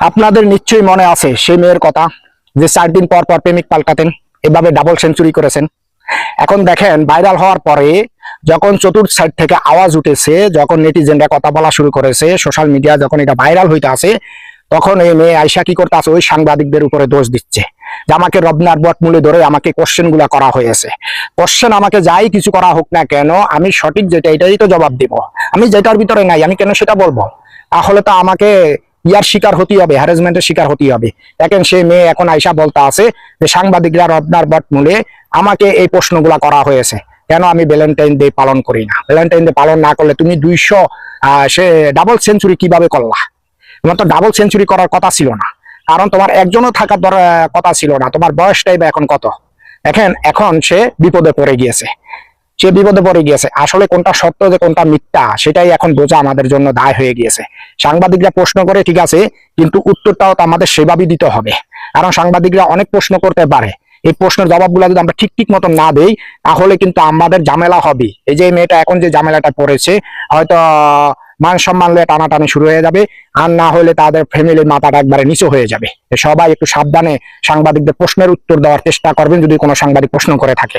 আপনাদের নিশ্চয়ই মনে আছে সেই মেয়ের কথা, যে 4 দিন পর পর প্রেমিক পাল্টাতেন, এভাবে ডাবল সেঞ্চুরি করেছেন। এখন দেখেন ভাইরাল হওয়ার পরে যখন চতুর্থ সাইড থেকে আওয়াজ উঠেছে, যখন নেটিজেনরা কথা বলা শুরু করেছে, সোশ্যাল মিডিয়া যখন এটা ভাইরাল হইতে আছে, তখন এই মেয়ে আয়শা কি করতে আছে, ওই সাংবাদিকদের উপরে দোষ দিচ্ছে যে আমাকে রবনার বটমূলে ধরে আমাকে কোশ্চেন গুলা করা হয়েছে। কোশ্চেন আমাকে যাই কিছু করা হোক না কেন, আমি সঠিক যেটা এটাই তো জবাব দিব। আমি যেটার ভিতরে নাই আমি কেন সেটা বলবো? তাহলে তো আমাকে ইয়ার শিকার হতেই হবে, হ্যারাসমেন্টের শিকার হতেই হবে। দেখেন সেই মেয়ে এখন আয়শা বলতে আছে যে সাংবাদিকরা রবনার বটমূলে আমাকে এই প্রশ্নগুলা করা হয়েছে, কেন আমি ভ্যালেন্টাইন ডে পালন করি না। ভ্যালেন্টাইন ডে পালন না করলে তুমি 200 সে ডাবল সেঞ্চুরি কিভাবে করলা? তোমার তো ডাবল সেঞ্চুরি করার কথা ছিল না, কারণ তোমার একজনও থাকার কথা ছিল না। তোমার বয়সটাই বা এখন কত? দেখেন এখন সে বিপদে পড়ে গিয়েছে, সে বিপদে পড়ে গিয়েছে। আসলে কোনটা সত্য যে কোনটা মিথ্যা সেটাই এখন বোঝা আমাদের জন্য দায় হয়ে গিয়েছে। সাংবাদিকরা প্রশ্ন করে ঠিক আছে, কিন্তু উত্তরটাও তো আমাদের সেভাবেই দিতে হবে, কারণ সাংবাদিকরা অনেক প্রশ্ন করতে পারে। এই প্রশ্নের জবাবগুলো যদি আমরা ঠিক ঠিক মতো না দেই, তাহলে কিন্তু আমাদের ঝামেলা হবে। এই যে মেয়েটা এখন যে ঝামেলাটা পড়েছে, হয়তো মান সম্মান নিয়ে টানাটানি শুরু হয়ে যাবে, আর না হলে তাদের ফ্যামিলির মাথাটা একবারে নিচু হয়ে যাবে। সবাই একটু সাবধানে সাংবাদিকদের প্রশ্নের উত্তর দেওয়ার চেষ্টা করবেন যদি কোনো সাংবাদিক প্রশ্ন করে থাকে।